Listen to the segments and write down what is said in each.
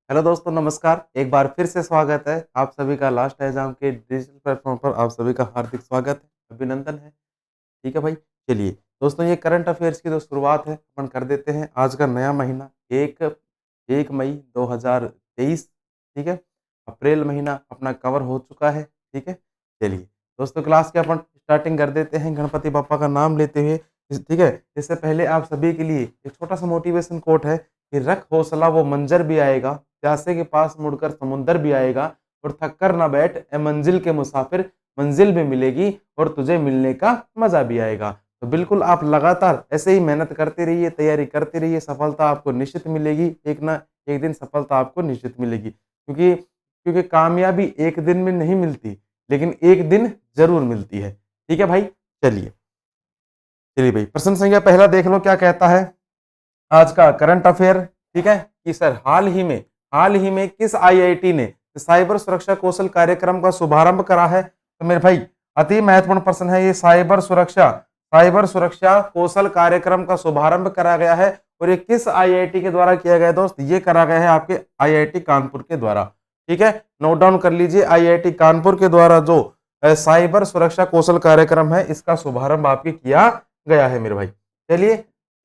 Hello दोस्तों, नमस्कार। एक बार फिर से स्वागत है आप सभी का लास्ट एग्जाम के डिजिटल प्लेटफॉर्म पर। आप सभी का हार्दिक स्वागत है, अभिनंदन है। ठीक है भाई, चलिए दोस्तों, ये करंट अफेयर्स की जो शुरुआत है अपन कर देते हैं। आज का नया महीना एक 1 मई 2023। ठीक है, अप्रैल महीना अपना कवर हो चुका है। ठीक है, चलिए दोस्तों, क्लास के अपन स्टार्टिंग कर देते हैं गणपति बप्पा का नाम लेते हुए। ठीक है, इससे पहले आप सभी के लिए एक छोटा सा मोटिवेशन कोट है कि रख हौसला वो मंजर भी आएगा, प्यासे के पास मुड़कर समुंदर भी आएगा, और थक कर ना बैठ ए मंजिल के मुसाफिर, मंजिल भी मिलेगी और तुझे मिलने का मजा भी आएगा। तो बिल्कुल आप लगातार ऐसे ही मेहनत करते रहिए, तैयारी करते रहिए, सफलता आपको निश्चित मिलेगी। एक ना एक दिन सफलता आपको निश्चित मिलेगी, क्योंकि क्योंकि कामयाबी एक दिन में नहीं मिलती, लेकिन एक दिन जरूर मिलती है। ठीक है भाई, चलिए चलिए भाई, प्रश्न संख्या पहला देख लो क्या कहता है आज का करंट अफेयर। ठीक है, कि सर हाल ही में किस आईआईटी ने साइबर सुरक्षा कौशल कार्यक्रम का शुभारंभ करा है? तो मेरे भाई, अति महत्वपूर्ण प्रश्न है ये। साइबर सुरक्षा कौशल कार्यक्रम का शुभारंभ करा गया है, और ये किस आईआईटी के द्वारा किया गया है दोस्त? ये करा गया है आपके आईआईटी कानपुर के द्वारा। ठीक है, नोट डाउन कर लीजिए, आईआईटी कानपुर के द्वारा जो साइबर सुरक्षा कौशल कार्यक्रम है, इसका शुभारंभ आपके किया गया है मेरे भाई। चलिए,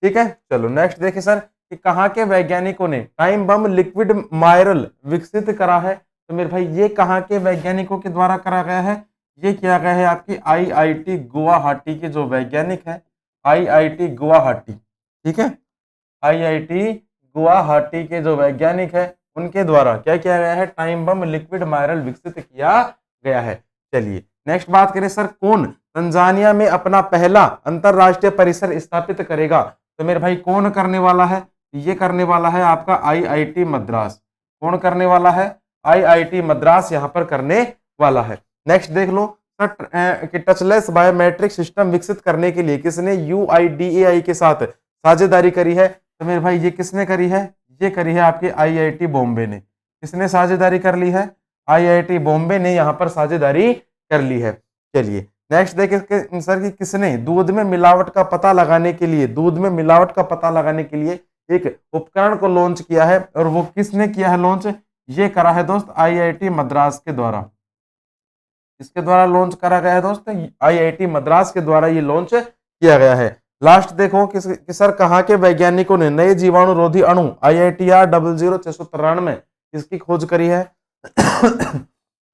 ठीक है, चलो नेक्स्ट देखिए सर, कि कहाँ के वैज्ञानिकों ने टाइम बम लिक्विड मायरल विकसित करा है? तो मेरे भाई, ये कहाँ के वैज्ञानिकों के द्वारा करा गया है? ये किया गया है आपकी आईआईटी गुवाहाटी के जो वैज्ञानिक है, आईआईटी गुवाहाटी। ठीक है, आईआईटी गुवाहाटी के जो वैज्ञानिक है, उनके द्वारा क्या किया गया है? टाइम बम लिक्विड मायरल विकसित किया गया है। चलिए नेक्स्ट बात करें सर, कौन तंजानिया में अपना पहला अंतरराष्ट्रीय परिसर स्थापित करेगा? तो मेरे भाई, कौन करने वाला है? ये करने वाला है आपका आईआईटी मद्रास। कौन करने वाला है? आईआईटी मद्रास यहाँ पर करने वाला है। नेक्स्ट देख लो सर, कि टचलेस बायोमेट्रिक सिस्टम विकसित करने के लिए किसने यूआईडीएआई के साथ साझेदारी करी है? तो मेरे भाई, ये किसने करी है? ये करी है आपके आईआईटी बॉम्बे ने। किसने साझेदारी कर ली है? आईआईटी बॉम्बे ने यहाँ पर साझेदारी कर ली है। चलिए नेक्स्ट देखिए सर, कि किसने दूध में मिलावट का पता लगाने के लिए एक उपकरण को लॉन्च किया है, और वो किसने किया है लॉन्च? ये करा है दोस्त आईआईटी मद्रास के द्वारा। किसके द्वारा लॉन्च करा गया है दोस्त? आईआईटी मद्रास के द्वारा ये लॉन्च किया गया है। लास्ट देखो कि सर कहाँ के वैज्ञानिकों ने नए जीवाणु रोधी अणु IITR 00693 इसकी खोज करी है? तो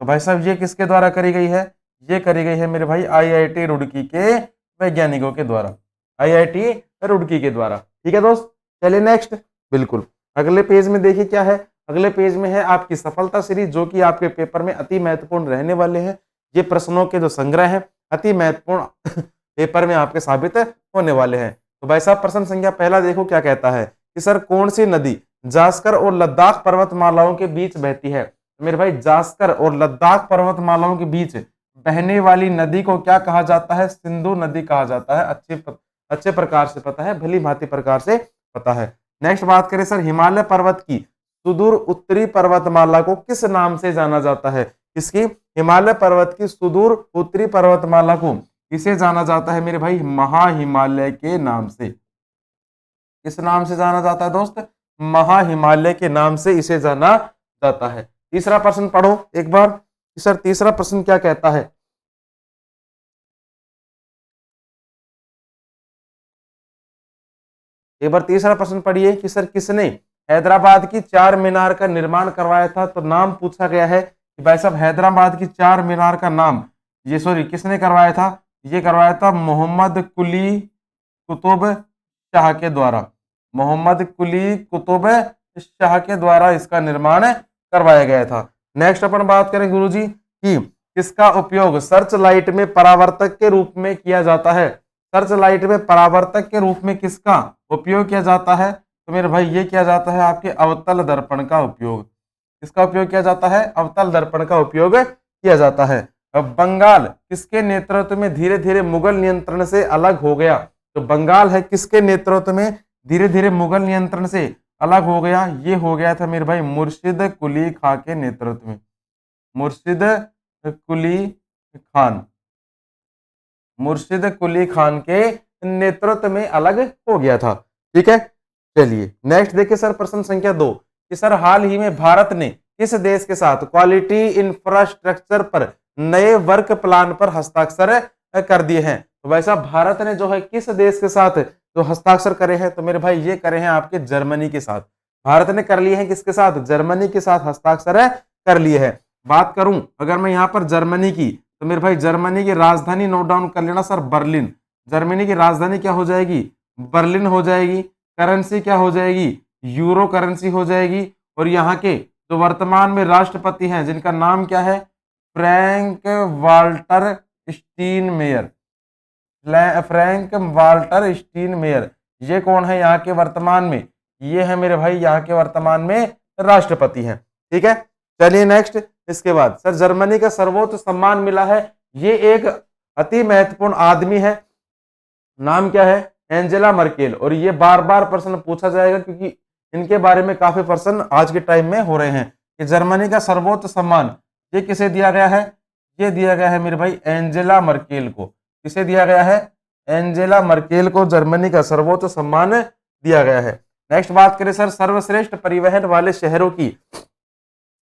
भाई साहब, ये किसके द्वारा करी गई है? ये करी गई है मेरे भाई आईआईटी रुड़की के वैज्ञानिकों के द्वारा, आईआईटी रुड़की के द्वारा। ठीक है दोस्त, चलिए नेक्स्ट। बिल्कुल अगले पेज में देखिए क्या है। अगले पेज में है आपकी सफलता सीरीज, जो कि आपके पेपर में अति महत्वपूर्ण रहने वाले हैं। ये प्रश्नों के जो संग्रह है अति महत्वपूर्ण पेपर में आपके साबित होने वाले हैं। तो भाई साहब, प्रश्न संख्या पहला देखो क्या कहता है, कि सर कौन सी नदी जास्कर और लद्दाख पर्वतमालाओं के बीच बहती है? तो मेरे भाई, जास्कर और लद्दाख पर्वतमालाओं के बीच बहने वाली नदी को क्या कहा जाता है? सिंधु नदी कहा जाता है। अच्छे प्रकार से पता है, भली भांति प्रकार से पता है। नेक्स्ट बात करें सर, हिमालय पर्वत की सुदूर उत्तरी पर्वतमाला को किस नाम से जाना जाता है? किसकी? हिमालय पर्वत की सुदूर उत्तरी पर्वतमाला को किसे जाना जाता है मेरे भाई? महाहिमालय के नाम से। किस नाम से जाना जाता है दोस्त? महाहिमालय के नाम से इसे जाना जाता है। तीसरा प्रश्न पढ़ो एक बार, सर तीसरा प्रश्न क्या कहता है? एक बार तीसरा प्रश्न पढ़िए, कि सर किसने हैदराबाद की चार मीनार का निर्माण करवाया था? तो नाम पूछा गया है कि भाई साहब, हैदराबाद की चार मीनार का नाम किसने करवाया था? ये करवाया था मोहम्मद कुली कुतुब शाह के द्वारा। मोहम्मद कुली कुतुब शाह के द्वारा इसका निर्माण करवाया गया था। नेक्स्ट अपन बात करें गुरुजी, कि किसका उपयोग सर्च लाइट में परावर्तक के रूप में किया जाता है? सर्च लाइट में परावर्तक के रूप में किसका उपयोग किया जाता है? तो मेरे भाई, ये किया जाता है आपके अवतल दर्पण का उपयोग। किसका उपयोग किया जाता है? अवतल दर्पण का उपयोग किया जाता है। अब बंगाल किसके नेतृत्व में धीरे धीरे मुगल नियंत्रण से अलग हो गया? तो बंगाल है किसके नेतृत्व में धीरे धीरे मुगल नियंत्रण से अलग हो गया? ये हो गया था मेरे भाई मुर्शिद कुली खां के नेतृत्व में। मुर्शिद कुली खान, मुर्शिद कुली खान के नेतृत्व में अलग हो गया था। ठीक है, चलिए नेक्स्ट देखिए सर, प्रश्न संख्या 2, कि सर हाल ही में भारत ने किस देश के साथ क्वालिटी इंफ्रास्ट्रक्चर पर नए वर्क प्लान पर हस्ताक्षर कर दिए हैं। तो भाई साहब भारत ने जो है किस देश के साथ जो हस्ताक्षर करे हैं, तो मेरे भाई ये करे हैं आपके जर्मनी के साथ। भारत ने कर लिए हैं किसके साथ, जर्मनी के साथ हस्ताक्षर कर लिए हैं। बात करूं अगर मैं यहाँ पर जर्मनी की, तो मेरे भाई जर्मनी की राजधानी नोट डाउन कर लेना सर, बर्लिन। जर्मनी की राजधानी क्या हो जाएगी, बर्लिन हो जाएगी। करेंसी क्या हो जाएगी, यूरो करेंसी हो जाएगी। और यहाँ के जो वर्तमान में राष्ट्रपति हैं जिनका नाम क्या है, फ्रैंक वाल्टर स्टीनमेयर। फ्रैंक वाल्टर स्टीनमेयर, ये कौन है यहाँ के वर्तमान में, ये है मेरे भाई यहाँ के वर्तमान में राष्ट्रपति हैं। ठीक है, चलिए नेक्स्ट। इसके बाद सर जर्मनी का सर्वोच्च सम्मान मिला है, ये एक अति महत्वपूर्ण आदमी है, नाम क्या है, एंजेला मर्केल। और ये बार बार प्रश्न पूछा जाएगा क्योंकि इनके बारे में काफी प्रश्न आज के टाइम में हो रहे हैं कि जर्मनी का सर्वोच्च सम्मान ये किसे दिया गया है, ये दिया गया है मेरे भाई एंजेला मर्केल को। किसे दिया गया है, एंजेला मर्केल को जर्मनी का सर्वोच्च सम्मान दिया गया है। नेक्स्ट बात करें सर सर्वश्रेष्ठ परिवहन वाले शहरों की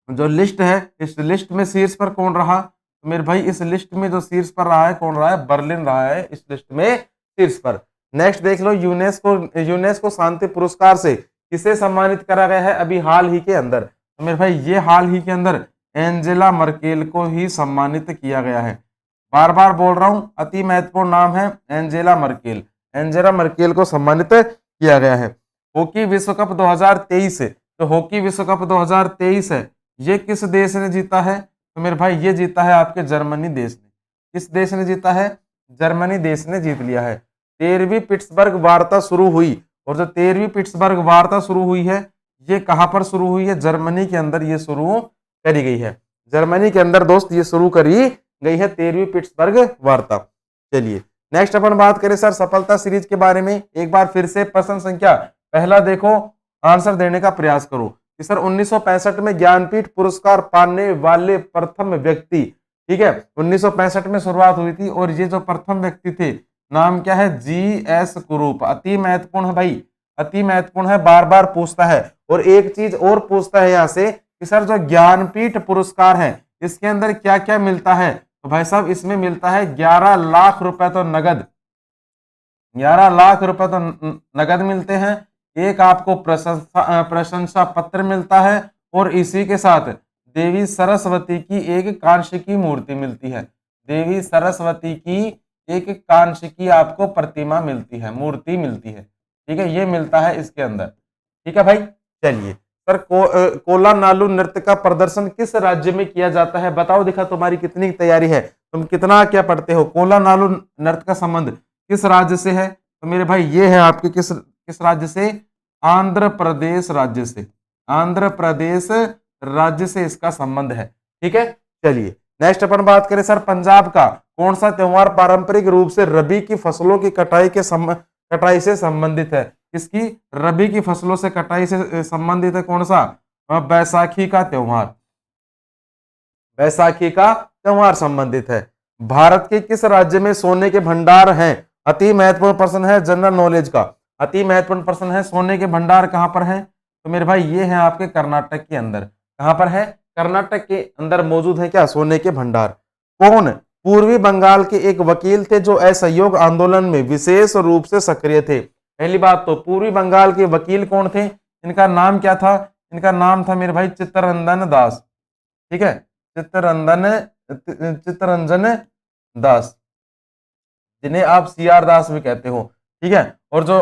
जो लिस्ट है, इस लिस्ट में शीर्ष पर कौन रहा, तो मेरे भाई इस लिस्ट में जो शीर्ष पर रहा है कौन रहा है, बर्लिन रहा है इस लिस्ट में शीर्ष पर। नेक्स्ट देख लो, यूनेस्को शांति पुरस्कार से किसे सम्मानित करा गया है अभी हाल ही के अंदर, तो मेरे भाई ये हाल ही के अंदर एंजेला मर्केल को ही सम्मानित किया गया है। बार बार बोल रहा हूं, अति महत्वपूर्ण नाम है एंजेला मर्केल। एंजेला मर्केल को सम्मानित किया गया है। हॉकी विश्व कप 2023, तो हॉकी विश्व कप 2023 है, ये किस देश ने जीता है, तो मेरे भाई ये जीता है आपके जर्मनी देश ने। किस देश ने जीता है, जर्मनी देश ने जीत लिया है। 13वीं पिट्सबर्ग वार्ता शुरू हुई, और जो 13वीं पिट्सबर्ग वार्ता शुरू हुई है ये कहां पर शुरू हुई है, जर्मनी के अंदर ये शुरू करी गई है। जर्मनी के अंदर दोस्त ये शुरू करी गई है 13वीं पिट्सबर्ग वार्ता। चलिए नेक्स्ट अपन बात करें सर सफलता सीरीज के बारे में। एक बार फिर से प्रश्न संख्या पहला देखो, आंसर देने का प्रयास करो कि सर 1965 में ज्ञानपीठ पुरस्कार पाने वाले प्रथम व्यक्ति, ठीक है 1965 में शुरुआत हुई थी, और ये जो प्रथम व्यक्ति थे नाम क्या है, जी.एस. कुरूप। अति महत्वपूर्ण है भाई, अति महत्वपूर्ण है, बार बार पूछता है। और एक चीज और पूछता है यहाँ से कि सर जो ज्ञानपीठ पुरस्कार है इसके अंदर क्या क्या मिलता है, तो भाई साहब इसमें मिलता है 11 लाख रुपए तो नगद, 11 लाख रुपए तो नगद मिलते हैं। एक आपको प्रशंसा पत्र मिलता है, और इसी के साथ देवी सरस्वती की एक कांस्य की मूर्ति मिलती है। देवी सरस्वती की एक कांस्य की आपको प्रतिमा मिलती है, मूर्ति मिलती है। ठीक है, ये मिलता है इसके अंदर। ठीक है भाई, चलिए सर कोला नालू नृत्य का प्रदर्शन किस राज्य में किया जाता है, बताओ दिखा तुम्हारी कितनी तैयारी है, तुम कितना क्या पढ़ते हो। कोला नालू नृत्य का संबंध किस राज्य से है, तो मेरे भाई ये है आपके किस राज्य से, आंध्र प्रदेश राज्य से। आंध्र प्रदेश राज्य से इसका संबंध है। ठीक है, चलिए नेक्स्ट अपन बात करें सर पंजाब का कौन सा त्योहार पारंपरिक रूप से रबी की फसलों की कटाई से संबंधित है। किसकी, रबी की फसलों से कटाई से संबंधित है कौन सा, बैसाखी का त्योहार। बैसाखी का त्योहार संबंधित है। भारत के किस राज्य में सोने के भंडार हैं, अति महत्वपूर्ण प्रश्न है जनरल नॉलेज का, अति महत्वपूर्ण प्रश्न है। सोने के भंडार कहां पर है, तो मेरे भाई ये है आपके कर्नाटक के अंदर। कहां पर है, कर्नाटक के अंदर मौजूद है क्या, सोने के भंडार। कौन, पूर्वी बंगाल के एक वकील थे जो असहयोग आंदोलन में विशेष रूप से सक्रिय थे। पहली बात तो पूर्वी बंगाल के वकील कौन थे, इनका नाम क्या था, इनका नाम था मेरे भाई चित्तरंजन दास। ठीक है, चित्तरंजन दास, जिन्हें आप सीआर दास भी कहते हो। ठीक है, और जो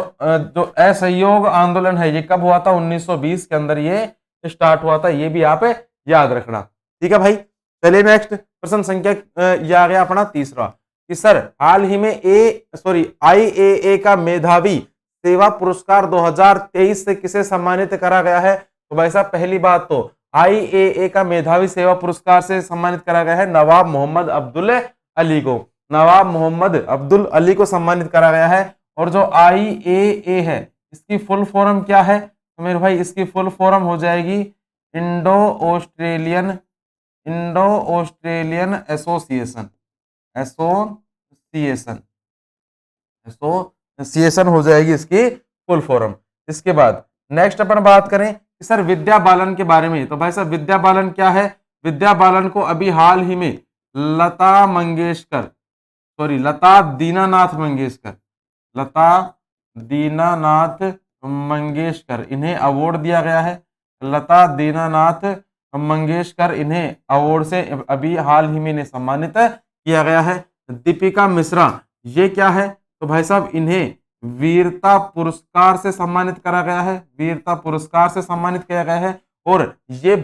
असहयोग आंदोलन है ये कब हुआ था, 1920 के अंदर ये स्टार्ट हुआ था, ये भी आप याद रखना। ठीक है भाई, चलिए नेक्स्ट प्रश्न संख्या ये आ गया अपना तीसरा कि सर हाल ही में IAA का मेधावी सेवा पुरस्कार 2023 से किसे सम्मानित करा गया है। तो भाई साहब पहली बात तो IAA का मेधावी सेवा पुरस्कार से सम्मानित करा गया है नवाब मोहम्मद अब्दुल अली को। नवाब मोहम्मद अब्दुल अली को सम्मानित करा गया है। और जो IAA है इसकी फुल फॉर्म क्या है, तो मेरे भाई इसकी फुल फॉर्म हो जाएगी इंडो ऑस्ट्रेलियन एसोसिएशन हो जाएगी इसकी फुल फॉर्म। इसके बाद नेक्स्ट अपन बात करें सर विद्या बालन के बारे में। तो भाई साहब विद्या बालन क्या है? विद्या बालन को अभी हाल ही में लता दीनानाथ मंगेशकर इन्हें अवार्ड दिया गया है। लता दीनानाथ मंगेशकर इन्हें अवार्ड से अभी हाल ही में इन्हें सम्मानित किया गया है। दीपिका मिश्रा ये क्या है? तो भाई साहब इन्हें वीरता पुरस्कार से सम्मानित करा गया है, वीरता पुरस्कार से सम्मानित किया गया है। और ये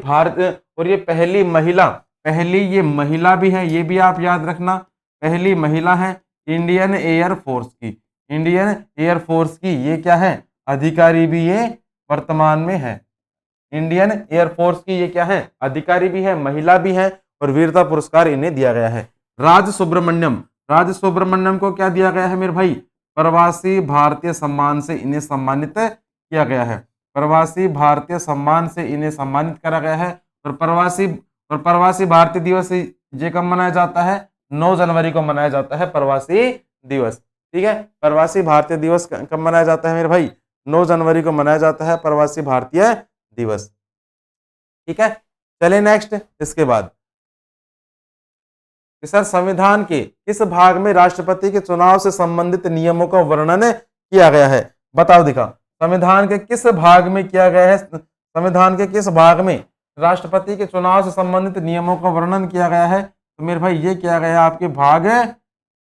पहली महिला भी है, ये भी आप याद रखना, पहली महिला है इंडियन एयरफोर्स की ये क्या है? अधिकारी भी ये वर्तमान में है। इंडियन एयरफोर्स की ये क्या है? अधिकारी भी है, महिला भी है और वीरता पुरस्कार इन्हें दिया गया है। राज सुब्रमण्यम को क्या दिया गया है मेरे भाई? प्रवासी भारतीय सम्मान से इन्हें सम्मानित किया गया है। प्रवासी भारतीय सम्मान से इन्हें सम्मानित करा गया है। और प्रवासी भारतीय दिवस ये कब मनाया जाता है? 9 जनवरी को मनाया जाता है प्रवासी दिवस। ठीक है, प्रवासी भारतीय दिवस कब मनाया जाता है मेरे भाई? 9 जनवरी को मनाया जाता है प्रवासी भारतीय दिवस। ठीक है, चलिए नेक्स्ट। इसके बाद सर संविधान के किस भाग में राष्ट्रपति के चुनाव से संबंधित नियमों का वर्णन किया गया है? बताओ दिखा, संविधान के किस भाग में किया गया है? संविधान के किस भाग में राष्ट्रपति के चुनाव से संबंधित नियमों का वर्णन किया गया है? तो मेरे भाई ये किया गया आपके भाग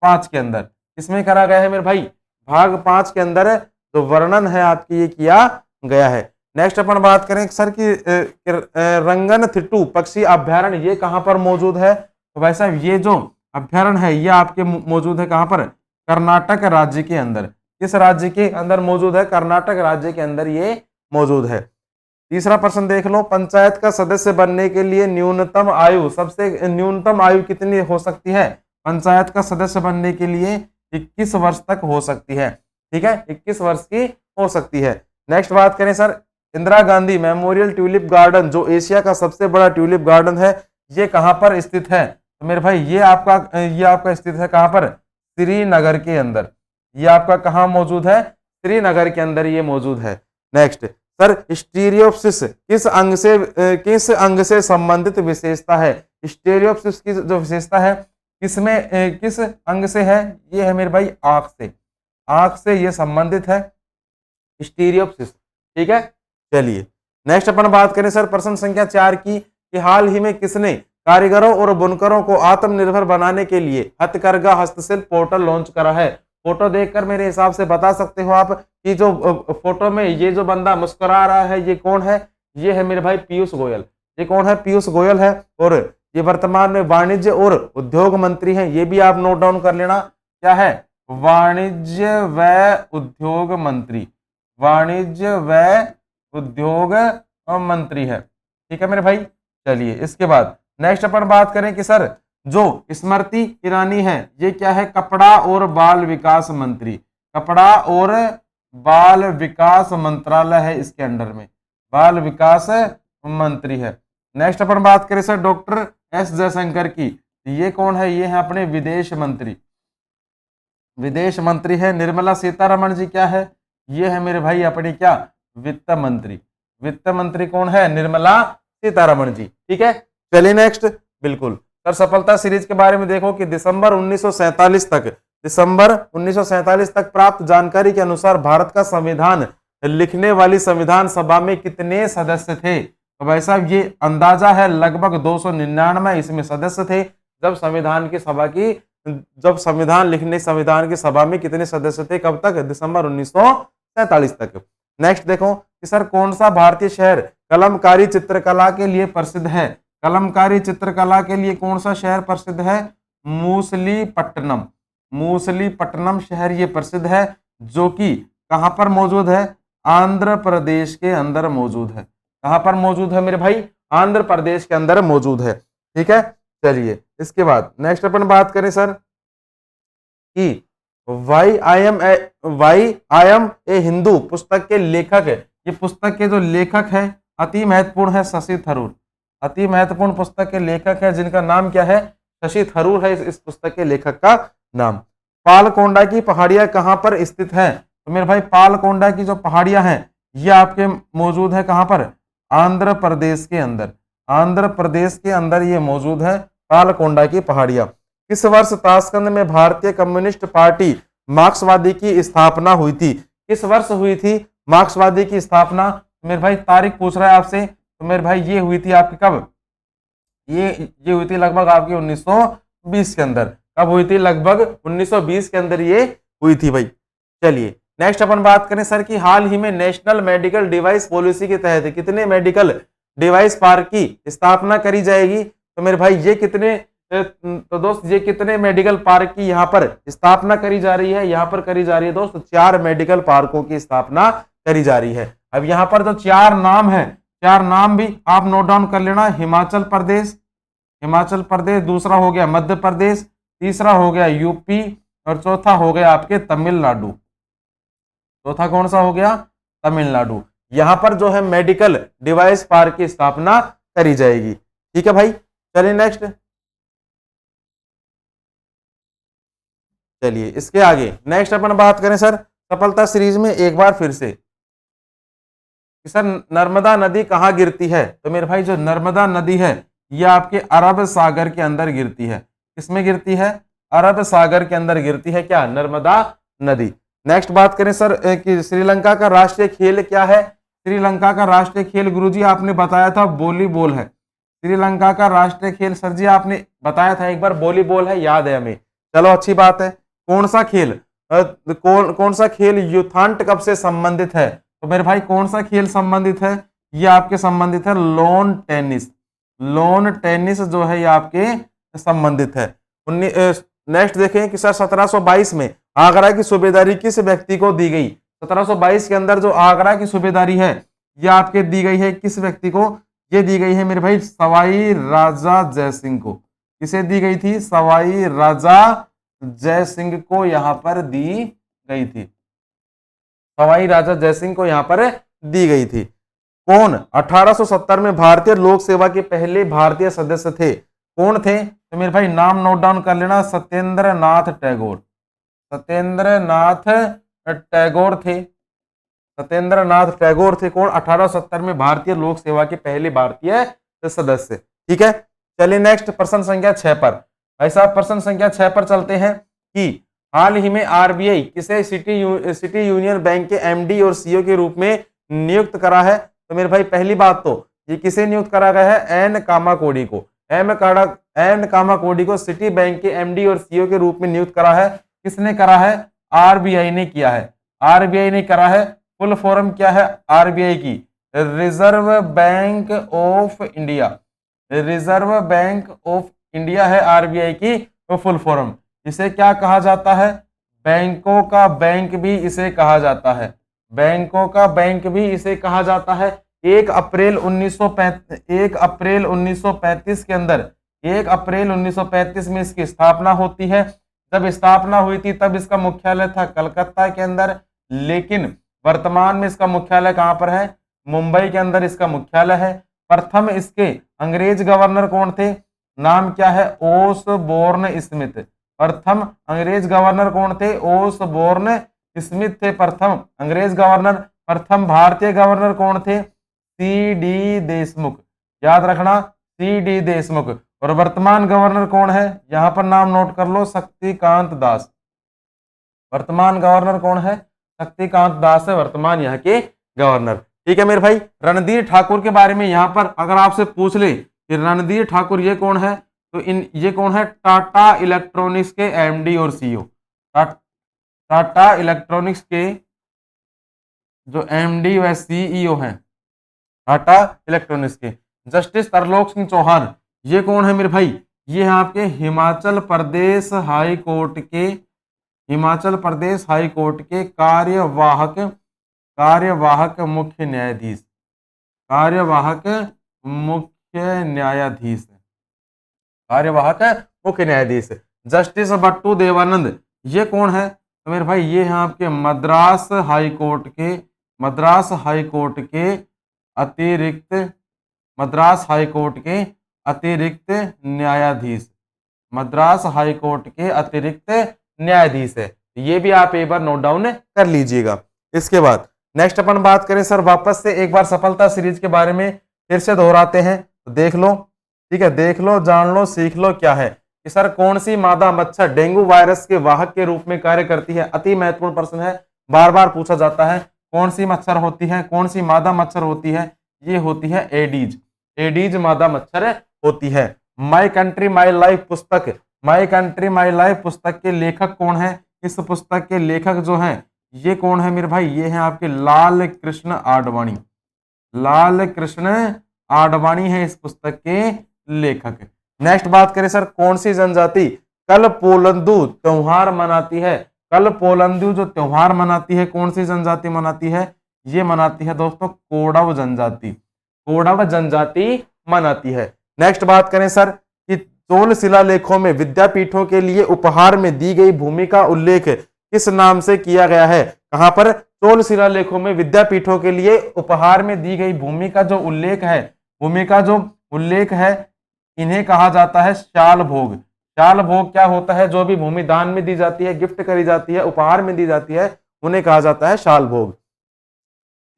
5 के अंदर। किसमें करा गया है मेरे भाई? भाग 5 के अंदर जो वर्णन है आपकी ये किया गया है। नेक्स्ट अपन बात करें सर की रंगनथिट्टू पक्षी अभ्यारण्य ये कहां पर मौजूद है? तो भाई साहब ये जो अभ्यारण्य है ये आपके मौजूद है कहां पर? कर्नाटक राज्य के अंदर। किस राज्य के अंदर मौजूद है? कर्नाटक राज्य के अंदर ये मौजूद है। तीसरा प्रश्न देख लो, पंचायत का सदस्य बनने के लिए न्यूनतम आयु कितनी हो सकती है? पंचायत का सदस्य बनने के लिए 21 वर्ष तक हो सकती है। ठीक है, 21 वर्ष की हो सकती है। नेक्स्ट बात करें sir, Indira Gandhi memorial tulip garden जो एशिया का सबसे बड़ा ट्यूलिप गार्डन है ये कहां पर स्थित है? तो मेरे भाई ये आपका स्थित है कहां पर? श्रीनगर के अंदर। ये आपका कहां मौजूद है? श्रीनगर के अंदर ये मौजूद है। नेक्स्ट सर, स्टीरियोप्सिस किस अंग से संबंधित विशेषता है? स्टीरियोप्सिस की जो विशेषता है किस अंग से है? ये है मेरे भाई आंख से ये संबंधित है स्टीरियोप्सिस। ठीक है, चलिए नेक्स्ट अपन बात करें सर प्रश्न संख्या 4 की, कि हाल ही में किसने कारीगरों और बुनकरों को आत्मनिर्भर बनाने के लिए हथकरघा हस्तशिल्प पोर्टल लॉन्च करा है? फोटो देखकर मेरे हिसाब से बता सकते हो आप कि जो फोटो में ये जो बंदा मुस्कुरा रहा है ये कौन है? ये है मेरे भाई पीयूष गोयल। ये कौन है? पीयूष गोयल है। और ये वर्तमान में वाणिज्य और उद्योग मंत्री हैं। ये भी आप नोट डाउन कर लेना, क्या है? वाणिज्य व उद्योग मंत्री। वाणिज्य व उद्योग मंत्री है। ठीक है मेरे भाई, चलिए इसके बाद नेक्स्ट अपन बात करें कि सर जो स्मृति ईरानी है ये क्या है? कपड़ा और बाल विकास मंत्री। कपड़ा और बाल विकास मंत्रालय है इसके अंडर में, बाल विकास मंत्री है। नेक्स्ट अपन बात करें सर डॉक्टर एस जयशंकर की, ये कौन है? ये है अपने विदेश मंत्री। विदेश मंत्री है। निर्मला सीतारमण जी क्या है? ये है मेरे भाई अपनी क्या? वित्त मंत्री। वित्त मंत्री कौन है? निर्मला सीतारमण जी। ठीक है, चलिए नेक्स्ट। बिल्कुल सर, सफलता सीरीज के बारे में देखो कि दिसंबर 1947 तक प्राप्त जानकारी के अनुसार भारत का संविधान लिखने वाली संविधान सभा में कितने सदस्य थे? तो भाई साहब ये अंदाजा है लगभग 299 इसमें सदस्य थे। जब संविधान की सभा में कितने सदस्य थे? कब तक? दिसंबर 1947 तक। नेक्स्ट देखो कि सर कौन सा भारतीय शहर कलमकारी चित्रकला के लिए प्रसिद्ध है? कलमकारी चित्रकला के लिए कौन सा शहर प्रसिद्ध है? मूसलीपट्टनम। मूसलीपट्टनम शहर ये प्रसिद्ध है, जो कि कहां पर मौजूद है? आंध्र प्रदेश के अंदर मौजूद है। कहां पर मौजूद है मेरे भाई? आंध्र प्रदेश के अंदर मौजूद है। ठीक है, चलिए इसके बाद नेक्स्ट अपन बात करें सर कि why I am a Hindu पुस्तक के लेखक, ये पुस्तक के जो लेखक है अति महत्वपूर्ण है शशि थरूर। अति महत्वपूर्ण पुस्तक के लेखक है जिनका नाम क्या है? शशि थरूर है इस पुस्तक के लेखक का नाम। पालकोंडा की पहाड़ियां कहां पर स्थित है? तो मेरे भाई पालकोंडा की जो पहाड़ियां हैं ये आपके मौजूद है कहां पर? आंध्र प्रदेश के अंदर, आंध्र प्रदेश के अंदर ये मौजूद है तालकोंडा की पहाड़ियां। किस वर्ष ताशकंद में भारतीय कम्युनिस्ट पार्टी मार्क्सवादी की स्थापना हुई थी? किस वर्ष हुई थी मार्क्सवादी की स्थापना? मेरे भाई तारीख पूछ रहा है आपसे, तो मेरे भाई ये हुई थी आपकी कब? ये हुई थी लगभग आपकी 1920 के अंदर। कब हुई थी? लगभग 1920 के अंदर ये हुई थी भाई। चलिए नेक्स्ट अपन बात करें सर कि हाल ही में नेशनल मेडिकल डिवाइस पॉलिसी के तहत कितने मेडिकल डिवाइस पार्क की स्थापना करी जाएगी? तो मेरे भाई ये कितने, तो दोस्त ये कितने मेडिकल पार्क की यहाँ पर स्थापना करी जा रही है? यहाँ पर करी जा रही है दोस्त 4 मेडिकल पार्कों की स्थापना करी जा रही है। अब यहाँ पर जो 4 नाम है, 4 नाम भी आप नोट डाउन कर लेना। हिमाचल प्रदेश, हिमाचल प्रदेश, दूसरा हो गया मध्य प्रदेश, तीसरा हो गया यूपी और चौथा हो गया आपके तमिलनाडु। चौथा कौन सा हो गया? तमिलनाडु। यहां पर जो है मेडिकल डिवाइस पार्क की स्थापना करी जाएगी। ठीक है भाई, चलिए नेक्स्ट। चलिए इसके आगे नेक्स्ट अपन बात करें सर सफलता सीरीज में एक बार फिर से कि सर नर्मदा नदी कहाँ गिरती है? तो मेरे भाई जो नर्मदा नदी है ये आपके अरब सागर के अंदर गिरती है। किसमें गिरती है? अरब सागर के अंदर गिरती है क्या? नर्मदा नदी। नेक्स्ट बात करें सर कि श्रीलंका का राष्ट्रीय खेल क्या है? श्रीलंका का राष्ट्रीय खेल गुरुजी आपने बताया था वॉलीबॉल है। श्रीलंका का राष्ट्रीय खेल सर जी आपने बताया था एक बार वॉलीबॉल है, याद है हमें। चलो अच्छी बात है। कौन सा खेल कौन सा खेल यूथांट कप से संबंधित है? तो मेरे भाई कौन सा खेल संबंधित है? ये आपके संबंधित है लॉन टेनिस। लॉन टेनिस जो है ये आपके संबंधित है। नेक्स्ट देखें कि सर 1722 में आगरा की सूबेदारी किस व्यक्ति को दी गई? 1722 के अंदर जो आगरा की सूबेदारी है ये आपके दी गई है किस व्यक्ति को? ये दी गई है मेरे भाई सवाई राजा जयसिंह को। किसे दी गई थी? सवाई राजा जयसिंह को यहां पर दी गई थी। सवाई राजा जयसिंह को यहां पर दी गई थी। कौन 1870 में भारतीय लोक सेवा के पहले भारतीय सदस्य थे? कौन थे? तो मेरे भाई नाम नोट डाउन कर लेना। सत्येंद्र नाथ टैगोर। सत्येंद्र नाथ टैगोर थे। सत्येंद्र नाथ टैगोर थे कौन? 1870 में भारतीय लोक सेवा के पहले भारतीय सदस्य। ठीक है, चलिए नेक्स्ट प्रश्न संख्या 6 पर। ऐसा प्रश्न संख्या 6 पर चलते हैं कि हाल ही में आरबीआई किसे सिटी यूनियन बैंक के एमडी और सीईओ के रूप में नियुक्त करा है? तो मेरे भाई पहली बात तो ये किसे नियुक्त करा गया है? एन कामाकोडी को। एन कामाकोडी को सिटी बैंक के एमडी और सीईओ के रूप में नियुक्त करा है। किसने करा है? आरबीआई ने किया है। आरबीआई ने करा है। फुल फॉर्म क्या है आरबीआई की? Reserve bank of India. Reserve bank of India है आरबीआई की तो फुल फॉर्म। इसे क्या कहा जाता है? बैंकों का बैंक भी इसे कहा जाता है। बैंकों का बैंक भी इसे कहा जाता है। 1 अप्रैल 1935 के अंदर 1 अप्रैल 1935 में इसकी स्थापना होती है। जब स्थापना हुई थी तब इसका मुख्यालय था कलकत्ता के अंदर, लेकिन वर्तमान में इसका मुख्यालय कहां पर है? मुंबई के अंदर इसका मुख्यालय है। प्रथम इसके अंग्रेज गवर्नर कौन थे? नाम क्या है? Osborne Smith. प्रथम अंग्रेज गवर्नर कौन थे? ओसबोर्न स्मिथ थे प्रथम अंग्रेज गवर्नर। प्रथम भारतीय गवर्नर कौन थे? C D Deshmukh. याद रखना सी डी देशमुख। और वर्तमान गवर्नर कौन है? यहां पर नाम नोट कर लो, शक्तिकांत दास। वर्तमान गवर्नर कौन है? शक्तिकांत दास है वर्तमान यहाँ के गवर्नर। ठीक है मेरे भाई, रणधीर ठाकुर के बारे में यहां पर अगर आपसे पूछ ले कि रणधीर ठाकुर ये कौन है, तो ये कौन है? टाटा इलेक्ट्रॉनिक्स के एमडी और सीईओ। टाटा इलेक्ट्रॉनिक्स के जो एमडी व सीईओ हैं टाटा इलेक्ट्रॉनिक्स के। जस्टिस तरलोक सिंह चौहान ये कौन है मेरे भाई? ये है आपके हिमाचल प्रदेश हाई कोर्ट के कार्यवाहक मुख्य न्यायाधीश। कार्यवाहक मुख्य न्यायाधीश। जस्टिस बट्टू देवानंद ये कौन है? तो मेरे भाई ये हैं आपके मद्रास हाई कोर्ट के अतिरिक्त न्यायाधीश। मद्रास हाई कोर्ट के अतिरिक्त न्यायाधीश है। ये भी आप एक बार नोट डाउन कर लीजिएगा। इसके बाद नेक्स्ट अपन बात करें सर, वापस से एक बार सफलता सीरीज के बारे में फिर से दोहराते हैं, तो देख लो, ठीक है, देख लो, जान लो, सीख लो क्या है कि सर कौन सी मादा मच्छर डेंगू वायरस के वाहक के रूप में कार्य करती है। अति महत्वपूर्ण प्रश्न है, बार बार पूछा जाता है। कौन सी मच्छर होती है, कौन सी मादा मच्छर होती है? ये होती है एडीज, एडीज मादा मच्छर होती है। माई कंट्री माई लाइफ पुस्तक, माई कंट्री माई लाइफ पुस्तक के लेखक कौन है? इस पुस्तक के लेखक जो हैं ये कौन है मेरे भाई? ये हैं आपके लाल कृष्ण आडवाणी, लाल कृष्ण आडवाणी है इस पुस्तक के लेखक। नेक्स्ट बात करें सर, कौन सी जनजाति कल पोलंदू त्योहार मनाती है? कल पोलंदू जो त्योहार मनाती है, कौन सी जनजाति मनाती है? ये मनाती है दोस्तों कोडव जनजाति, कोडव जनजाति मनाती है। नेक्स्ट बात करें सर कि चोल शिलालेखों में विद्यापीठों के लिए उपहार में दी गई भूमि का उल्लेख किस नाम से किया गया है? कहां पर? चोल शिलालेखों में विद्यापीठों के लिए उपहार में दी गई भूमि का जो उल्लेख है, भूमि का जो उल्लेख है, इन्हें कहा जाता है शाल भोग। शाल भोग क्या होता है? जो भी भूमि दान में दी जाती है, गिफ्ट करी जाती है, उपहार में दी जाती है, उन्हें कहा जाता है शाल भोग।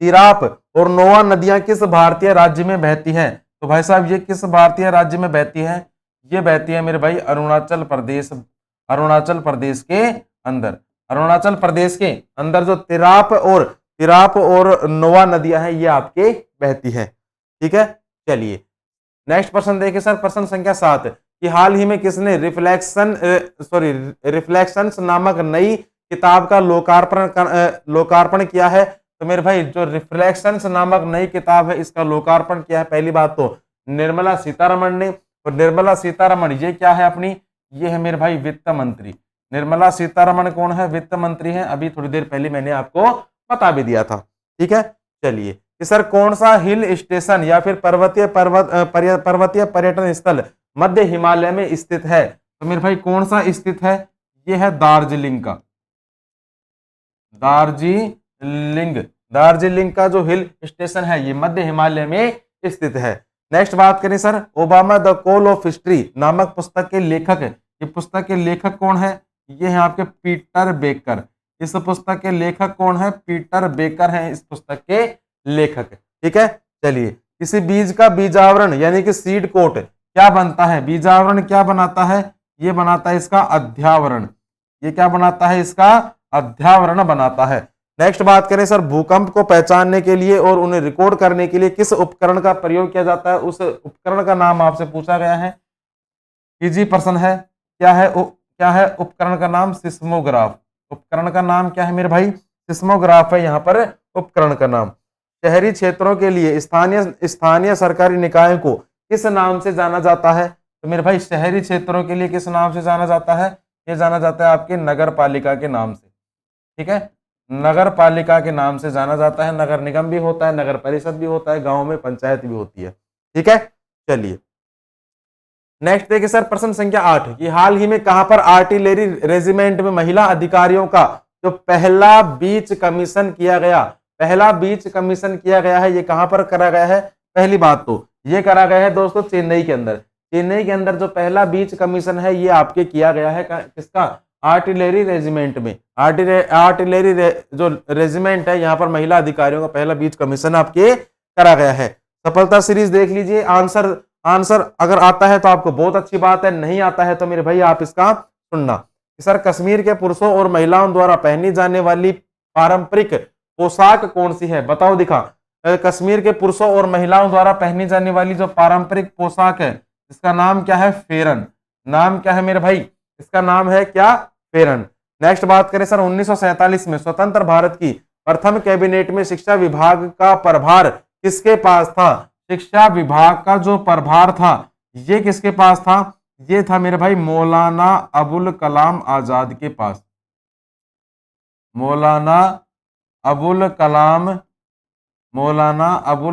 तिराप और नोआ नदियां किस भारतीय राज्य में बहती हैं? तो भाई साहब ये किस भारतीय राज्य में बहती है? ये बहती है मेरे भाई अरुणाचल प्रदेश, अरुणाचल प्रदेश के अंदर, अरुणाचल प्रदेश के अंदर जो तिराप और नोआ नदियां हैं ये आपके बहती है। ठीक है, चलिए नेक्स्ट प्रश्न देखिए सर, प्रश्न संख्या 7 कि हाल ही में किसने रिफ्लेक्शंस नामक नई किताब का लोकार्पण किया है? तो मेरे भाई जो रिफ्लेक्शंस नामक नई किताब है इसका लोकार्पण किया है पहली बात तो निर्मला सीतारमण ने। और निर्मला सीतारमण ये क्या है अपनी? ये है मेरे भाई वित्त मंत्री। निर्मला सीतारमण कौन है? वित्त मंत्री है। अभी थोड़ी देर पहले मैंने आपको बता भी दिया था। ठीक है, चलिए कि सर कौन सा हिल स्टेशन या फिर पर्वतीय पर्यटन स्थल मध्य हिमालय में स्थित है? तो मेरे भाई कौन सा स्थित है? ये है दार्जिलिंग का, दार्जिलिंग का जो हिल स्टेशन है ये मध्य हिमालय में स्थित है। नेक्स्ट बात करें sir, Obama the call of history नामक पुस्तक के लेखक, ये पुस्तक के लेखक कौन है? ये है आपके पीटर बेकर। इस पुस्तक के लेखक कौन है? पीटर बेकर है इस पुस्तक के लेखक। ठीक है, चलिए किसी बीज का बीजावरण यानी कि सीड कोट क्या बनता है? बीजावरण क्या बनाता है? ये बनाता है इसका अध्यावरण। ये क्या बनाता है? इसका अध्यावरण बनाता है। नेक्स्ट बात करें सर, भूकंप को पहचानने के लिए और उन्हें रिकॉर्ड करने के लिए किस उपकरण का प्रयोग किया जाता है? उस उपकरण का नाम आपसे पूछा गया है, इजी प्रश्न है। क्या है उपकरण का नाम? सिस्मोग्राफ। उपकरण का नाम क्या है मेरे भाई? सिस्मोग्राफ है यहाँ पर उपकरण का नाम। शहरी क्षेत्रों के लिए स्थानीय सरकारी निकायों को किस नाम से जाना जाता है? तो मेरे भाई शहरी क्षेत्रों के लिए किस नाम से जाना जाता है? ये जाना जाता है आपके नगर पालिका के नाम से। ठीक है, नगर पालिका के नाम से जाना जाता है। नगर निगम भी होता है, नगर परिषद भी होता है, गांव में पंचायत भी होती है। ठीक है, चलिए नेक्स्ट देखिए सर, प्रश्न संख्या 8 कि हाल ही में कहां पर आर्टिलरी रेजिमेंट में महिला अधिकारियों का जो पहला बीच कमीशन किया गया, पहला बीच कमीशन किया गया है, ये कहां पर करा गया है? पहली बात तो ये करा गया है दोस्तों चेन्नई के अंदर। चेन्नई के अंदर जो पहला बीच कमीशन है ये आपके किया गया है किसका? आर्टिलरी रेजिमेंट में। आर्टिलरी जो रेजिमेंट है यहाँ पर महिला अधिकारियों का पहला बीच कमीशन आपके करा गया है। सफलता सीरीज देख लीजिए। आंसर अगर आता है तो आपको बहुत अच्छी बात है, नहीं आता है तो मेरे भाई आप इसका सुनना। सर कश्मीर के पुरुषों और महिलाओं द्वारा पहनी जाने वाली पारंपरिक पोशाक कौन सी है? बताओ दिखा। कश्मीर के पुरुषों और महिलाओं द्वारा पहनी जाने वाली जो पारंपरिक पोशाक है इसका नाम क्या है? फेरन। नाम क्या है मेरे भाई? इसका नाम है क्या? फेरन। नेक्स्ट बात करें सर, 1947 में स्वतंत्र भारत की प्रथम कैबिनेट में शिक्षा विभाग का प्रभार किसके पास था? शिक्षा विभाग का जो प्रभार था ये किसके पास था? ये था मेरे भाई मौलाना अबुल कलाम आजाद के पास। मौलाना अबुल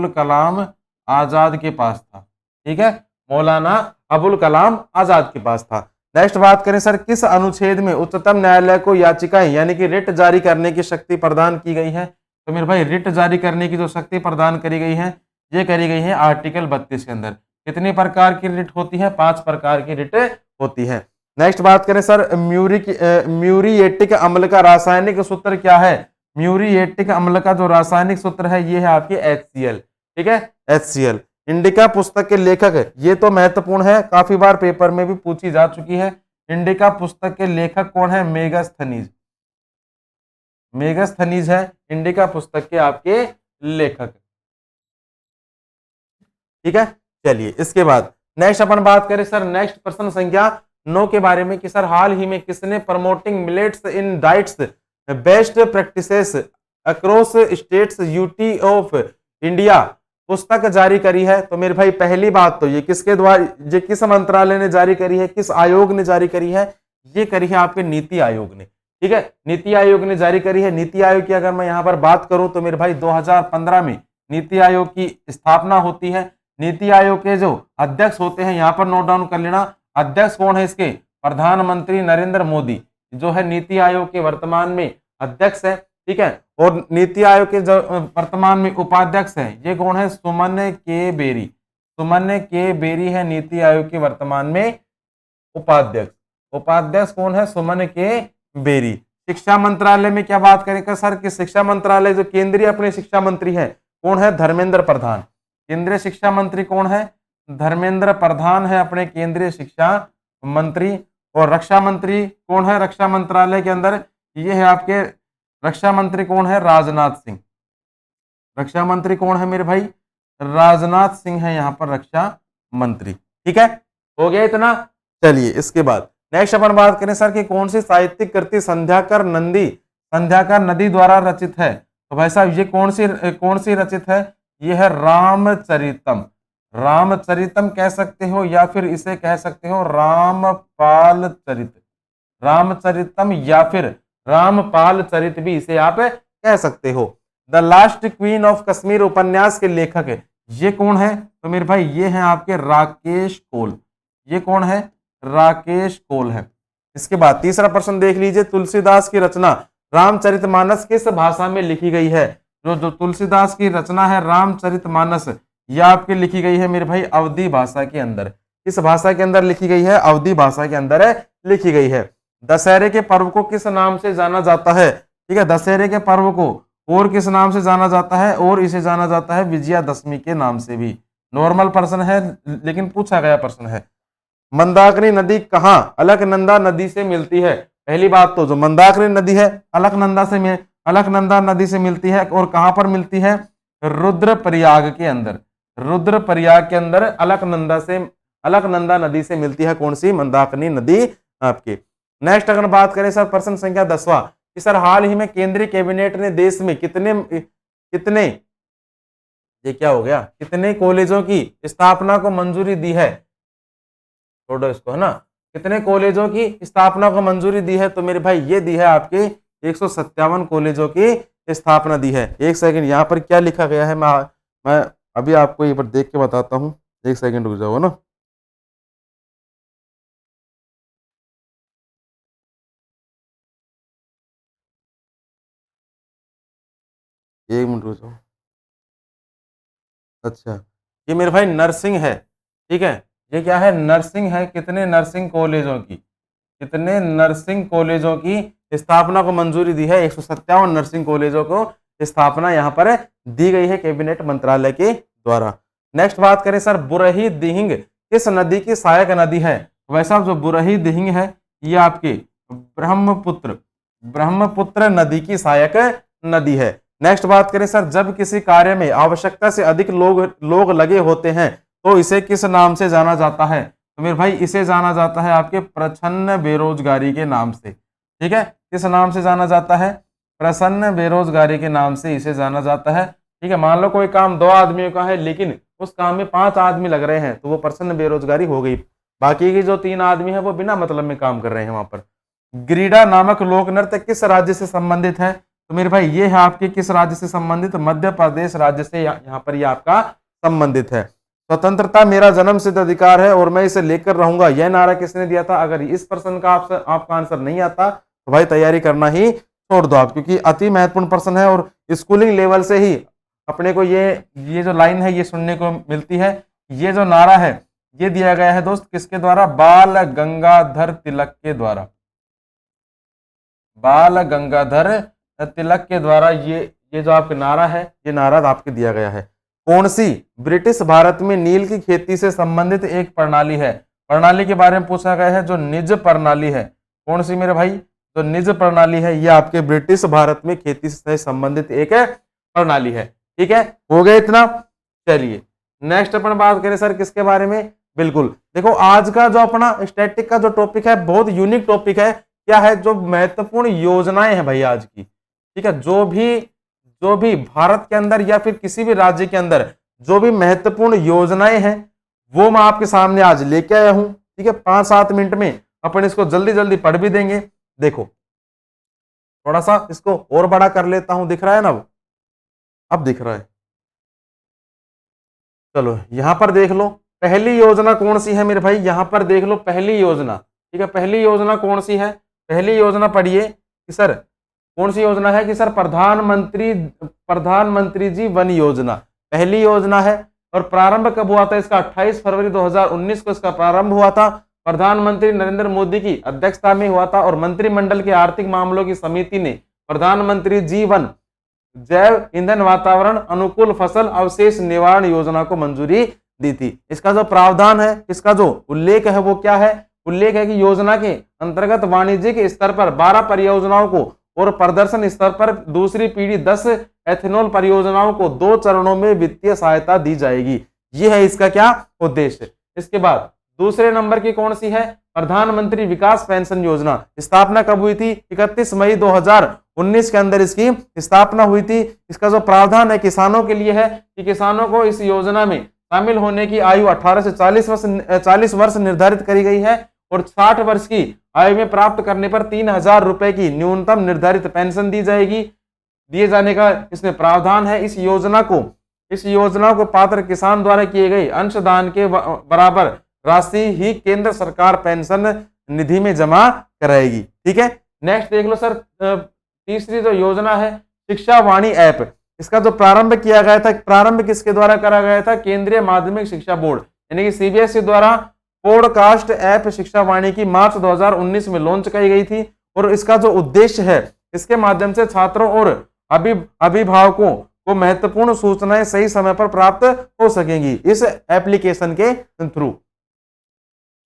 कलाम आजाद के पास था। ठीक है, मौलाना अबुल कलाम आजाद के पास था। नेक्स्ट बात करें सर, किस अनुच्छेद में उच्चतम न्यायालय को याचिकाएं यानी कि रिट जारी करने की शक्ति प्रदान की गई है? तो मेरे भाई रिट जारी करने की जो शक्ति प्रदान करी गई है ये करी गई है आर्टिकल 32 के अंदर। कितनी प्रकार की रिट होती है? 5 प्रकार की रिट होती है। नेक्स्ट बात करें सर, म्यूरिएटिक अम्ल का रासायनिक सूत्र क्या है? म्यूरिएटिक अम्ल का जो रासायनिक सूत्र है ये है आपकी HCl, ठीक है, HCl। इंडिका पुस्तक के लेखक है, ये तो महत्वपूर्ण है, काफी बार पेपर में भी पूछी जा चुकी है। इंडिका पुस्तक के लेखक कौन है? मेगास्थनीज। मेगास्थनीज है इंडिका पुस्तक के आपके लेखक, ठीक है। चलिए इसके बाद नेक्स्ट अपन बात करें सर, नेक्स्ट प्रश्न संख्या 9 के बारे में कि सर हाल ही में किसने promoting millets in diets best practices across states UT of India पुस्तक जारी करी है? तो मेरे भाई पहली बात तो ये किसके द्वारा, ये किस मंत्रालय ने जारी करी है, किस आयोग ने जारी करी है? ये करी है आपके नीति आयोग ने, ठीक है, नीति आयोग ने जारी करी है। नीति आयोग की अगर मैं यहाँ पर बात करूं तो मेरे भाई 2015 में नीति आयोग की स्थापना होती है। नीति आयोग के जो अध्यक्ष होते हैं यहाँ पर नोट डाउन कर लेना, अध्यक्ष कौन है इसके? प्रधानमंत्री नरेंद्र मोदी जो है नीति आयोग के वर्तमान में अध्यक्ष है, ठीक है। और नीति आयोग के जो वर्तमान में उपाध्यक्ष है ये कौन है? सुमन के बेरी। सुमन के बेरी है नीति आयोग के वर्तमान में उपाध्यक्ष। उपाध्यक्ष कौन है? सुमन के बेरी। शिक्षा मंत्रालय में क्या बात करेंगे सर कि शिक्षा मंत्रालय जो केंद्रीय अपने शिक्षा मंत्री है कौन है? धर्मेंद्र प्रधान। केंद्रीय शिक्षा मंत्री कौन है? धर्मेंद्र प्रधान है अपने केंद्रीय शिक्षा मंत्री। और रक्षा मंत्री कौन है रक्षा मंत्रालय के अंदर? ये है आपके रक्षा मंत्री कौन है? राजनाथ सिंह। रक्षा मंत्री कौन है मेरे भाई? राजनाथ सिंह है यहाँ पर रक्षा मंत्री, ठीक है। हो गया इतना। चलिए इसके बाद नेक्स्ट अपन बात करें सर कि कौन सी साहित्यिक कृति संध्याकर नदी द्वारा रचित है? तो भाई साहब ये कौन सी रचित है? ये है रामचरितम। रामचरितम कह सकते हो या फिर इसे कह सकते हो रामपाल चरित। रामचरितम या फिर रामपाल चरित भी इसे आप कह सकते हो। The last queen of Kashmir उपन्यास के लेखक है ये कौन है? तो मेरे भाई ये है आपके राकेश कोल। ये कौन है? राकेश कोल है। इसके बाद तीसरा प्रश्न देख लीजिए, तुलसीदास की रचना रामचरितमानस किस भाषा में लिखी गई है? जो तुलसीदास की रचना है रामचरितमानस यह आपकी लिखी गई है मेरे भाई अवधी भाषा के अंदर। किस भाषा के अंदर लिखी गई है? अवधी भाषा के अंदर लिखी गई है। दशहरे के पर्व को किस नाम से जाना जाता है? ठीक है, दशहरे के पर्व को और किस नाम से जाना जाता है? और इसे जाना जाता है विजयादशमी के नाम से भी। नॉर्मल प्रश्न है लेकिन पूछा गया प्रश्न है। मंदाकिनी नदी कहाँ अलकनंदा नदी से मिलती है? पहली बात तो जो मंदाकिनी नदी है अलकनंदा नदी से मिलती है। और कहां पर मिलती है? रुद्रप्रयाग के अंदर। रुद्रप्रयाग के अंदर अलकनंदा नदी से मिलती है। कौन सी? मंदाकिनी नदी आपकी। नेक्स्ट अगर बात करें सर प्रश्न संख्या 10वां कि सर हाल ही में केंद्रीय कैबिनेट ने देश में कितने ये क्या हो गया, कितने कॉलेजों की स्थापना को मंजूरी दी है? छोड़ो इसको, है ना। कितने कॉलेजों की स्थापना को मंजूरी दी है? तो मेरे भाई ये दी है आपके 157 कॉलेजों की स्थापना दी है। एक सेकंड, यहाँ पर क्या लिखा गया है मैं अभी आपको ये पर देख के बताता हूँ। एक सेकंड रुक जाओ ना। एक मिनट रुक जाओ। अच्छा, ये मेरे भाई नर्सिंग है, ठीक है। ये क्या है? नर्सिंग है। कितने नर्सिंग कॉलेजों की, कितने नर्सिंग कॉलेजों की स्थापना को मंजूरी दी है? 157 नर्सिंग कॉलेजों को स्थापना यहाँ पर दी गई है कैबिनेट मंत्रालय के द्वारा। नेक्स्ट बात करें सर, बुरही दिहिंग किस नदी की सहायक नदी है? वैसा जो बुरही दिहिंग है ये आपकी ब्रह्मपुत्र नदी की सहायक नदी है। नेक्स्ट बात करें सर, जब किसी कार्य में आवश्यकता से अधिक लोग लगे होते हैं तो इसे किस नाम से जाना जाता है? तो मेरे भाई इसे जाना जाता है आपके प्रच्छन्न बेरोजगारी के नाम से, ठीक है। किस नाम से जाना जाता है? प्रसन्न बेरोजगारी के नाम से इसे जाना जाता है, ठीक है। मान लो कोई काम 2 आदमियों का है लेकिन उस काम में 5 आदमी लग रहे हैं तो वो प्रसन्न बेरोजगारी हो गई। बाकी की जो 3 आदमी है वो बिना मतलब में काम कर रहे हैं वहां पर। ग्रीडा नामक लोक नृत्य किस राज्य से संबंधित है? तो मेरे भाई ये है आपके किस राज्य से संबंधित? मध्य प्रदेश राज्य से यहाँ पर ये आपका संबंधित है। स्वतंत्रता मेरा जन्मसिद्ध अधिकार है और मैं इसे लेकर रहूंगा, यह नारा किसने दिया था? अगर इस प्रश्न का आपका आंसर नहीं आता तो भाई तैयारी करना ही छोड़ दो आप, क्योंकि अति महत्वपूर्ण प्रश्न है और स्कूलिंग लेवल से ही अपने को ये जो लाइन है ये सुनने को मिलती है। ये जो नारा है ये दिया गया है दोस्त किसके द्वारा? बाल गंगाधर तिलक के द्वारा। बाल गंगाधर तिलक के द्वारा ये जो आपका नारा है, ये नारा आपके दिया गया है। कौन सी ब्रिटिश भारत में नील की खेती से संबंधित एक प्रणाली है? प्रणाली के बारे में पूछा गया है, जो निज प्रणाली है। कौन सी मेरे भाई? जो निज प्रणाली है, ये आपके ब्रिटिश भारत में खेती से संबंधित एक प्रणाली है। ठीक है, हो गया इतना। चलिए नेक्स्ट अपन बात करें सर किसके बारे में? बिल्कुल, देखो आज का जो अपना स्टैटिक का जो टॉपिक है, बहुत यूनिक टॉपिक है। क्या है? जो महत्वपूर्ण योजनाएं हैं भाई आज की। ठीक है, जो भी भारत के अंदर या फिर किसी भी राज्य के अंदर जो भी महत्वपूर्ण योजनाएं हैं, वो मैं आपके सामने आज लेके आया हूं। ठीक है, 5-7 मिनट में अपन इसको जल्दी जल्दी पढ़ भी देंगे। देखो थोड़ा सा इसको और बड़ा कर लेता हूं, दिख रहा है ना? अब दिख रहा है। चलो यहां पर देख लो, पहली योजना कौन सी है मेरे भाई? यहां पर देख लो पहली योजना। ठीक है, पहली योजना कौन सी है? पहली योजना पढ़िए कि सर कौन सी योजना है? कि सर प्रधानमंत्री जी वन योजना पहली योजना है। और प्रारंभ कब हुआ था इसका? 28 फरवरी 2019 को इसका प्रारंभ हुआ था। प्रधानमंत्री नरेंद्र मोदी की अध्यक्षता में हुआ था और मंत्रिमंडल के आर्थिक मामलों की समिति ने प्रधानमंत्री जीवन जैव ईंधन वातावरण अनुकूल फसल अवशेष निवारण योजना को मंजूरी दी थी। इसका जो प्रावधान है, इसका जो उल्लेख है वो क्या है? उल्लेख है कि योजना के अंतर्गत वाणिज्यिक स्तर पर 12 परियोजनाओं को और प्रदर्शन स्तर पर दूसरी पीढ़ी 10 एथेनॉल परियोजनाओं को 2 चरणों में वित्तीय सहायता दी जाएगी। यह है इसका क्या उद्देश्य। इसके बाद दूसरे नंबर की कौन सी है? प्रधानमंत्री विकास पेंशन योजना। स्थापना कब हुई थी? 31 मई 2019 के अंदर इसकी स्थापना हुई थी। इसका जो प्रावधान है किसानों के लिए है कि किसानों को इस योजना में शामिल होने की आयु 18 से 40 वर्ष निर्धारित करी गई है और 60 वर्ष की आयु में प्राप्त करने पर 3,000 रुपए की न्यूनतम निर्धारित पेंशन दी जाएगी। दिए जाने का इसमें प्रावधान है। इस योजना को पात्र किसान द्वारा किए गए अंशदान के बराबर राशि ही केंद्र सरकार पेंशन निधि में जमा कराएगी। ठीक है, नेक्स्ट देख लो सर, तीसरी जो योजना है शिक्षा वाणी ऐप। इसका जो प्रारंभ किया गया था, प्रारंभ किसके द्वारा करा गया था? केंद्रीय माध्यमिक शिक्षा बोर्ड यानी कि सीबीएसई द्वारा पॉडकास्ट ऐप शिक्षा वाणी की मार्च 2019 में लॉन्च की गई थी। और इसका जो उद्देश्य है, इसके माध्यम से छात्रों और अभिभावकों को महत्वपूर्ण सूचनाएं सही समय पर प्राप्त हो सकेंगी इस एप्लीकेशन के थ्रू।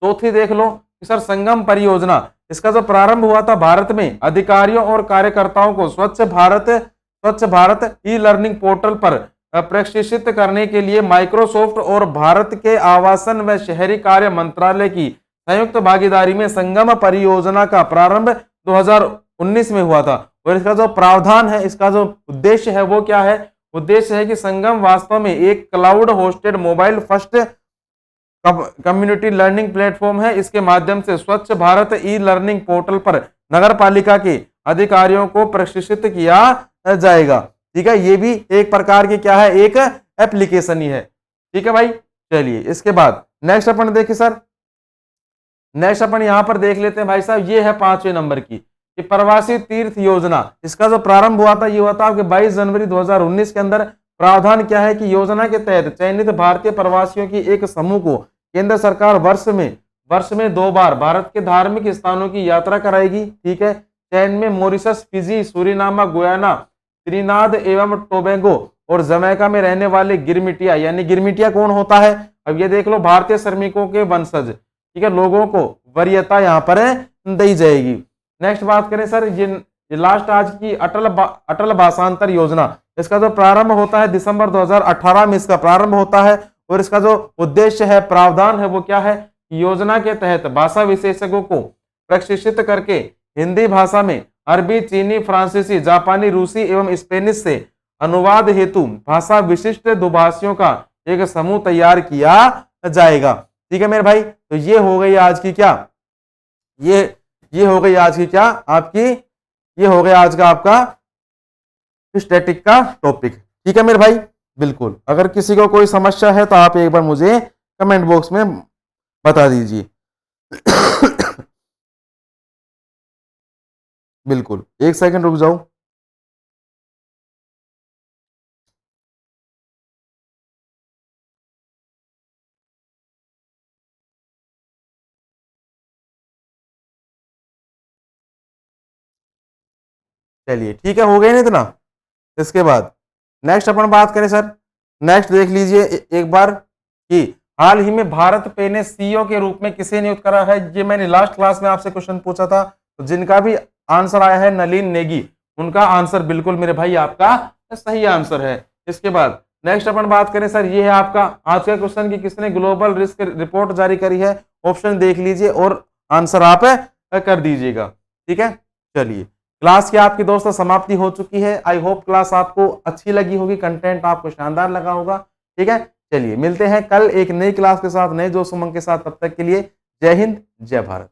चौथी देख लो कि सर संगम परियोजना। इसका जो प्रारंभ हुआ था भारत में अधिकारियों और कार्यकर्ताओं को स्वच्छ भारत ई लर्निंग पोर्टल पर प्रशिक्षित करने के लिए माइक्रोसॉफ्ट और भारत के आवासन व शहरी कार्य मंत्रालय की संयुक्त भागीदारी में संगम परियोजना का प्रारंभ 2019 में हुआ था। और इसका जो प्रावधान है, इसका जो उद्देश्य है वो क्या है? उद्देश्य है कि संगम वास्तव में एक cloud hosted mobile first community learning platform है। इसके माध्यम से स्वच्छ भारत ई लर्निंग पोर्टल पर नगर पालिका के अधिकारियों को प्रशिक्षित किया जाएगा। ठीक है, ये भी एक प्रकार की क्या है? एक एप्लीकेशन ही है। ठीक है भाई, चलिए इसके बाद नेक्स्ट अपन देखिए सर, नेक्स्ट अपन यहां पर देख लेते हैं भाई साहब, ये है 5वें नंबर की कि प्रवासी तीर्थ योजना। इसका जो प्रारंभ हुआ था ये हुआ था आपके 22 जनवरी 2019 के अंदर। प्रावधान क्या है कि योजना के तहत चयनित भारतीय प्रवासियों की एक समूह को केंद्र सरकार वर्ष में 2 बार भारत के धार्मिक स्थानों की यात्रा कराएगी। ठीक है, चयन में मॉरिशस, फिजी, सूरीनामा, गुयाना, त्रिनाद एवं टोबैगो और जमैका में रहने वाले गिरमिटिया, यानी गिरमिटिया कौन होता है? अब ये देख लो, भारतीय श्रमिकों के वंशज, ठीक है, लोगों को वरीयता यहाँ पर दी जाएगी। नेक्स्ट बात करें सर, ये लास्ट आज की अटल भाषांतर योजना। इसका जो प्रारंभ होता है दिसंबर 2018 में इसका प्रारंभ होता है। और इसका जो उद्देश्य है, प्रावधान है वो क्या है? योजना के तहत भाषा विशेषज्ञों को प्रशिक्षित करके हिंदी भाषा में अरबी, चीनी, फ्रांसीसी, जापानी, रूसी एवं स्पेनिश से अनुवाद हेतु भाषा विशिष्ट दुभाषियों का एक समूह तैयार किया जाएगा। ठीक है मेरे भाई, तो ये हो गई आज की क्या, ये हो गई आज की क्या आपकी, ये हो गया आज का आपका स्टैटिक का टॉपिक। ठीक है मेरे भाई, बिल्कुल। अगर किसी को कोई समस्या है तो आप एक बार मुझे कमेंट बॉक्स में बता दीजिए। बिल्कुल, एक सेकंड रुक जाओ। चलिए ठीक है, हो गया नहीं इतना। इसके बाद नेक्स्ट अपन बात करें सर, नेक्स्ट देख लीजिए एक बार कि हाल ही में भारत पे ने सीईओ के रूप में किसे नियुक्त करा है। ये मैंने लास्ट क्लास में आपसे क्वेश्चन पूछा था, तो जिनका भी आंसर आया है नलिन नेगी, उनका आंसर बिल्कुल मेरे भाई आपका सही आंसर है। इसके बाद नेक्स्ट अपन बात करें सर, ये है आपका आज का क्वेश्चन कि किसने ग्लोबल रिस्क रिपोर्ट जारी करी है। ऑप्शन देख लीजिए और आंसर आप कर दीजिएगा। ठीक है, चलिए क्लास की आपकी दोस्तों समाप्ति हो चुकी है। आई होप क्लास आपको अच्छी लगी होगी, कंटेंट आपको शानदार लगा होगा। ठीक है, चलिए मिलते हैं कल एक नई क्लास के साथ, नए जोश उमंग के साथ। तब तक के लिए जय हिंद, जय भारत।